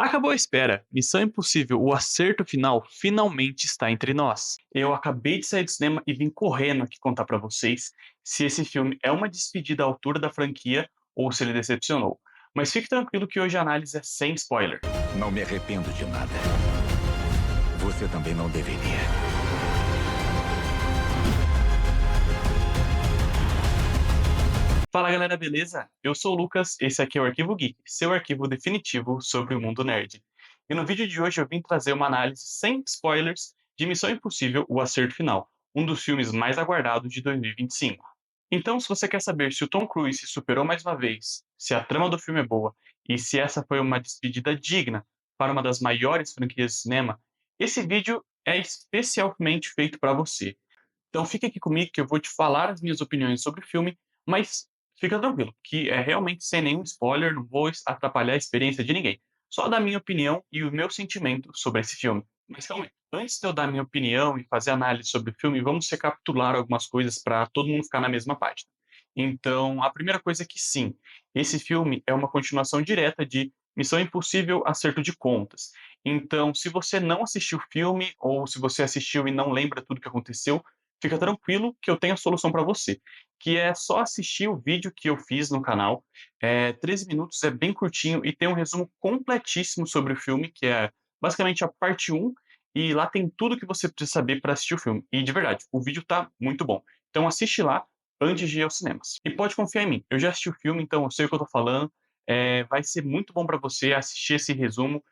Acabou a espera. Missão Impossível, o acerto final finalmente está entre nós. Eu acabei de sair do cinema e vim correndo aqui contar pra vocês se esse filme é uma despedida à altura da franquia ou se ele decepcionou. Mas fique tranquilo que hoje a análise é sem spoiler. Não me arrependo de nada. Você também não deveria. Fala galera, beleza? Eu sou o Lucas, esse aqui é o Arquivo Geek, seu arquivo definitivo sobre o mundo nerd. E no vídeo de hoje eu vim trazer uma análise sem spoilers de Missão Impossível, o Acerto Final, um dos filmes mais aguardados de 2025. Então, se você quer saber se o Tom Cruise se superou mais uma vez, se a trama do filme é boa e se essa foi uma despedida digna para uma das maiores franquias de cinema, esse vídeo é especialmente feito para você. Então fica aqui comigo que eu vou te falar as minhas opiniões sobre o filme, mas fica tranquilo, que é realmente sem nenhum spoiler, não vou atrapalhar a experiência de ninguém. Só dar minha opinião e o meu sentimento sobre esse filme. Mas calma aí, antes de eu dar minha opinião e fazer análise sobre o filme, vamos recapitular algumas coisas para todo mundo ficar na mesma página. Então, a primeira coisa é que sim, esse filme é uma continuação direta de Missão Impossível Acerto de Contas. Então, se você não assistiu o filme, ou se você assistiu e não lembra tudo o que aconteceu, fica tranquilo que eu tenho a solução para você, que é só assistir o vídeo que eu fiz no canal. 13 minutos, é bem curtinho e tem um resumo completíssimo sobre o filme, que é basicamente a parte um, e lá tem tudo que você precisa saber para assistir o filme. E de verdade, o vídeo tá muito bom. Então assiste lá antes de ir aos cinemas. E pode confiar em mim, eu já assisti o filme, então eu sei o que eu tô falando. Vai ser muito bom para você assistir esse resumo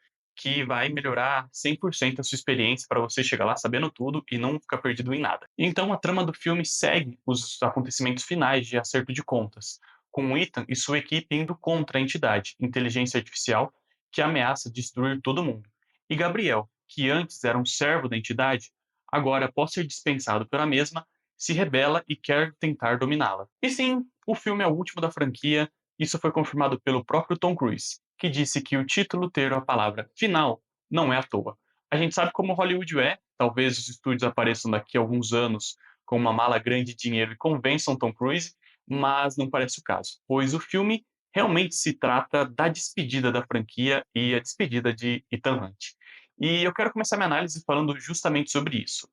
que vai melhorar 100% a sua experiência para você chegar lá sabendo tudo e não ficar perdido em nada. Então a trama do filme segue os acontecimentos finais de Acerto de Contas, com Ethan e sua equipe indo contra a entidade, inteligência artificial, que ameaça destruir todo mundo. E Gabriel, que antes era um servo da entidade, agora, após ser dispensado pela mesma, se rebela e quer tentar dominá-la. E sim, o filme é o último da franquia. Isso foi confirmado pelo próprio Tom Cruise, que disse que o título ter a palavra final não é à toa. A gente sabe como Hollywood é, talvez os estúdios apareçam daqui a alguns anos com uma mala grande de dinheiro e convençam Tom Cruise, mas não parece o caso, pois o filme realmente se trata da despedida da franquia e a despedida de Ethan Hunt. E eu quero começar minha análise falando justamente sobre isso.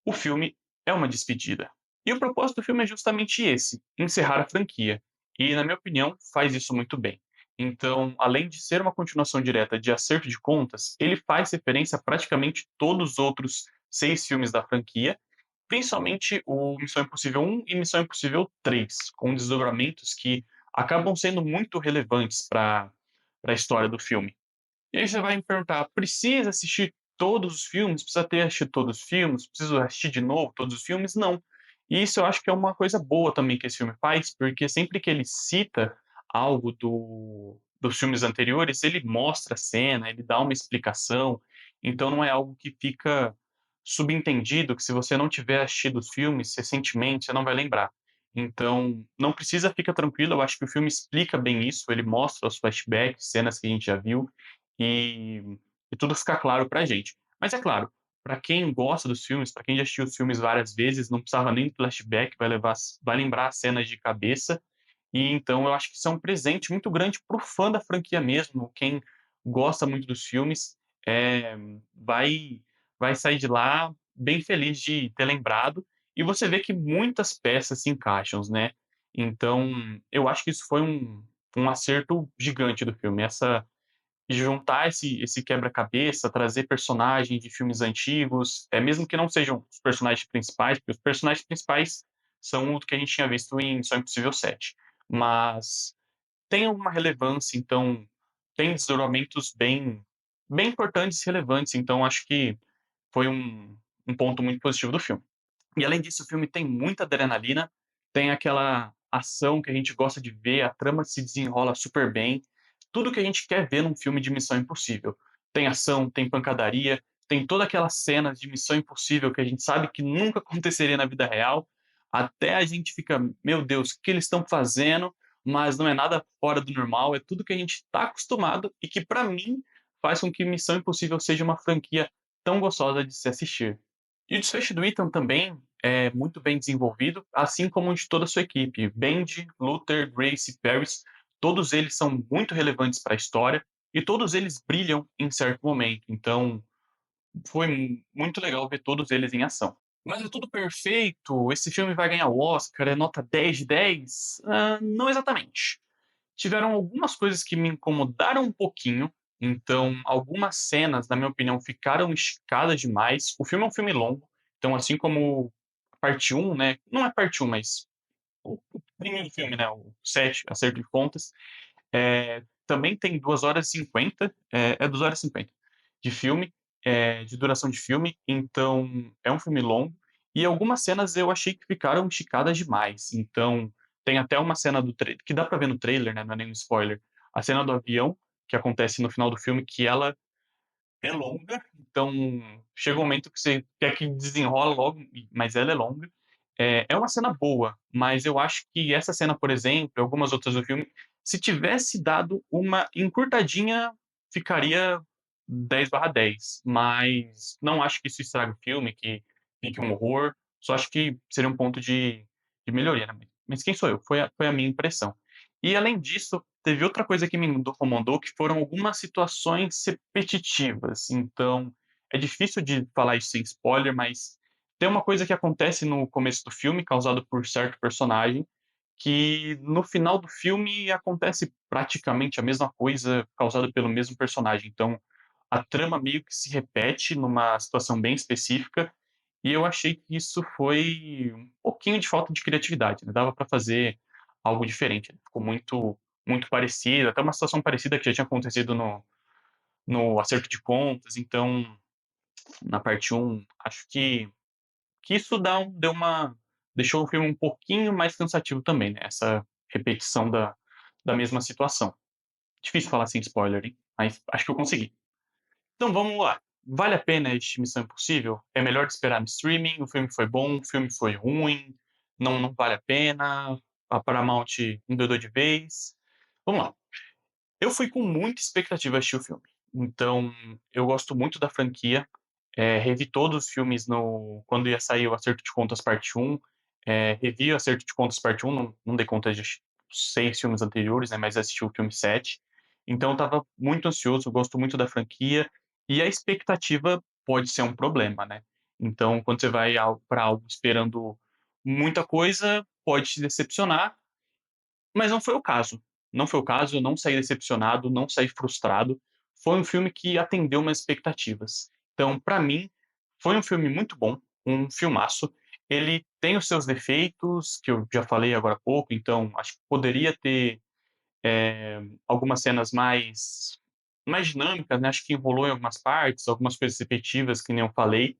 O filme é uma despedida. E o propósito do filme é justamente esse: encerrar a franquia. E, na minha opinião, faz isso muito bem. Então, além de ser uma continuação direta de Acerto de Contas, ele faz referência a praticamente todos os outros 6 filmes da franquia, principalmente o Missão Impossível 1 e Missão Impossível 3, com desdobramentos que acabam sendo muito relevantes para a história do filme. E aí você vai me perguntar: precisa assistir todos os filmes? Precisa ter assistido todos os filmes? Preciso assistir de novo todos os filmes? Não. E isso eu acho que é uma coisa boa também que esse filme faz, porque sempre que ele cita algo dos filmes anteriores, ele mostra a cena, ele dá uma explicação, então não é algo que fica subentendido, que se você não tiver assistido os filmes recentemente, você não vai lembrar. Então, não precisa, fica tranquilo, eu acho que o filme explica bem isso, ele mostra os flashbacks, cenas que a gente já viu, e tudo fica claro pra gente. Mas é claro, pra quem gosta dos filmes, pra quem já assistiu os filmes várias vezes, não precisava nem do flashback, vai lembrar as cenas de cabeça. E então eu acho que isso é um presente muito grande para o fã da franquia mesmo, quem gosta muito dos filmes, eh, vai vai sair de lá bem feliz de ter lembrado, e você vê que muitas peças se encaixam, né. Então, eu acho que isso foi um acerto gigante do filme, essa juntar esse quebra-cabeça, trazer personagens de filmes antigos, mesmo que não sejam os personagens principais, porque os personagens principais são o que a gente tinha visto em Missão Impossível 7, mas tem alguma relevância, então tem desdobramentos bem importantes e relevantes, então acho que foi um ponto muito positivo do filme. E além disso, o filme tem muita adrenalina, tem aquela ação que a gente gosta de ver, a trama se desenrola super bem, tudo que a gente quer ver num filme de Missão Impossível. Tem ação, tem pancadaria, tem toda aquela cena de Missão Impossível que a gente sabe que nunca aconteceria na vida real, até a gente fica: "Meu Deus, o que eles estão fazendo?", mas não é nada fora do normal, é tudo que a gente está acostumado e que, para mim, faz com que Missão Impossível seja uma franquia tão gostosa de se assistir. E o desfecho do Ethan também é muito bem desenvolvido, assim como o de toda a sua equipe. Benji, Luther, Grace e Paris, todos eles são muito relevantes para a história e todos eles brilham em certo momento, então foi muito legal ver todos eles em ação. Mas é tudo perfeito, esse filme vai ganhar o Oscar, é nota 10 de 10? Não exatamente. Tiveram algumas coisas que me incomodaram um pouquinho, então algumas cenas, na minha opinião, ficaram esticadas demais. O filme é um filme longo, então assim como parte um, né, não é parte um, mas o primeiro filme, né, o 7, Acerto de Contas, também tem 2 horas e 50, é 2 horas e 50 de filme, de duração de filme, então é um filme longo, e algumas cenas eu achei que ficaram esticadas demais. Então, tem até uma cena do trailer que dá pra ver no trailer, né, não é nenhum spoiler, a cena do avião, que acontece no final do filme, que ela é longa, então chega um momento que você quer que desenrola logo, mas ela é longa. É uma cena boa, mas eu acho que essa cena, por exemplo, e algumas outras do filme, se tivesse dado uma encurtadinha, ficaria 10/10, mas não acho que isso estrague o filme, que fique um horror, só acho que seria um ponto de melhoria, né, mas quem sou eu? Foi a minha impressão. E além disso, teve outra coisa que me incomodou, que foram algumas situações repetitivas. Então, é difícil de falar isso sem spoiler, mas tem uma coisa que acontece no começo do filme, causado por certo personagem, que no final do filme acontece praticamente a mesma coisa causada pelo mesmo personagem. Então, a trama meio que se repete numa situação bem específica, e eu achei que isso foi um pouquinho de falta de criatividade, né, dava para fazer algo diferente, né, ficou muito parecido, até uma situação parecida que já tinha acontecido no Acerto de Contas, então, na parte um acho que isso deu uma deixou o filme um pouquinho mais cansativo também, né, essa repetição da mesma situação. Difícil falar sem spoiler, hein, mas acho que eu consegui. Então vamos lá. Vale a pena este Missão Impossível? É melhor esperar no streaming? O filme foi bom? O filme foi ruim? Não vale a pena? A Paramount endoidou de vez? Vamos lá. Eu fui com muita expectativa assistir o filme. Então, eu gosto muito da franquia. Revi todos os filmes no quando ia sair o Acerto de Contas parte um. Revi o Acerto de Contas parte um. Não dei conta de 6 filmes anteriores, né, mas assisti o filme 7. Então eu estava muito ansioso, eu gosto muito da franquia, e a expectativa pode ser um problema, né. Então quando você vai para algo esperando muita coisa, pode te decepcionar, mas não foi o caso. Não foi o caso, eu não saí decepcionado, não saí frustrado. Foi um filme que atendeu minhas expectativas. Então, para mim, foi um filme muito bom, um filmaço. Ele tem os seus defeitos, que eu já falei agora há pouco, então acho que poderia ter algumas cenas mais dinâmicas, né, acho que enrolou em algumas partes, algumas coisas repetitivas, que nem eu falei,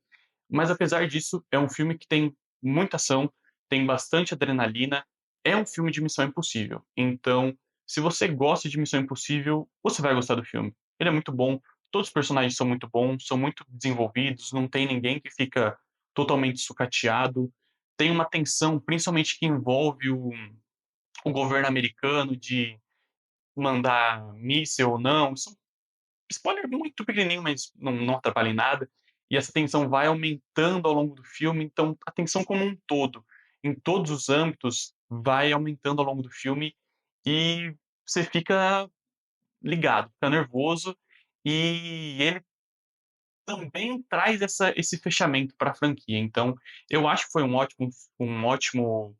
mas apesar disso, é um filme que tem muita ação, tem bastante adrenalina, é um filme de Missão Impossível. Então, se você gosta de Missão Impossível, você vai gostar do filme. Ele é muito bom, todos os personagens são muito bons, são muito desenvolvidos, não tem ninguém que fica totalmente sucateado. Tem uma tensão, principalmente que envolve o governo americano de mandar míssil ou não. Isso é um spoiler muito pequenininho, mas não atrapalha em nada. E essa tensão vai aumentando ao longo do filme, então a tensão como um todo, em todos os âmbitos, vai aumentando ao longo do filme e você fica ligado, fica nervoso, e ele também traz esse fechamento para a franquia. Então, eu acho que foi um ótimo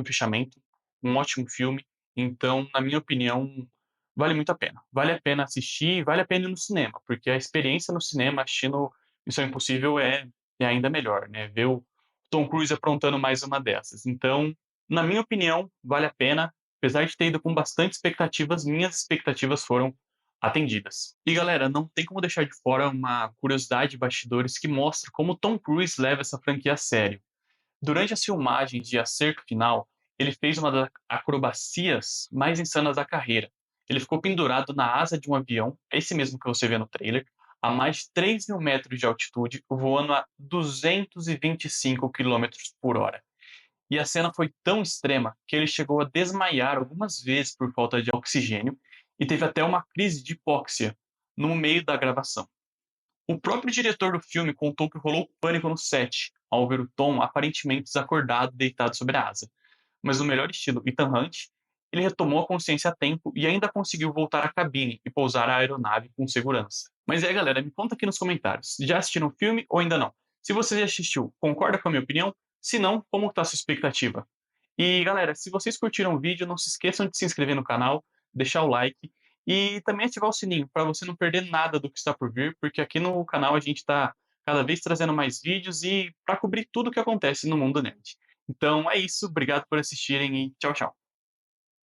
fechamento, um ótimo filme. Então, na minha opinião, vale muito a pena. Vale a pena assistir, vale a pena ir no cinema, porque a experiência no cinema assistindo Missão Impossível é ainda melhor, né? Ver o Tom Cruise aprontando mais uma dessas. Então, na minha opinião, vale a pena. Apesar de ter ido com bastante expectativas, minhas expectativas foram atendidas. E galera, não tem como deixar de fora uma curiosidade de bastidores que mostra como Tom Cruise leva essa franquia a sério. Durante as filmagens de Acerto Final, ele fez uma das acrobacias mais insanas da carreira. Ele ficou pendurado na asa de um avião, esse mesmo que você vê no trailer, a mais de 3.000 metros de altitude, voando a 225 quilômetros por hora. E a cena foi tão extrema que ele chegou a desmaiar algumas vezes por falta de oxigênio e teve até uma crise de hipóxia no meio da gravação. O próprio diretor do filme contou que rolou pânico no set ao ver o Tom aparentemente desacordado deitado sobre a asa. Mas no melhor estilo Ethan Hunt, ele retomou a consciência a tempo e ainda conseguiu voltar à cabine e pousar a aeronave com segurança. Mas aí, galera, me conta aqui nos comentários, já assistiram o filme ou ainda não? Se você já assistiu, concorda com a minha opinião? Se não, como está a sua expectativa? E galera, se vocês curtiram o vídeo, não se esqueçam de se inscrever no canal, deixar o like e também ativar o sininho para você não perder nada do que está por vir, porque aqui no canal a gente está cada vez trazendo mais vídeos e para cobrir tudo o que acontece no mundo nerd. Então é isso, obrigado por assistirem e tchau, tchau.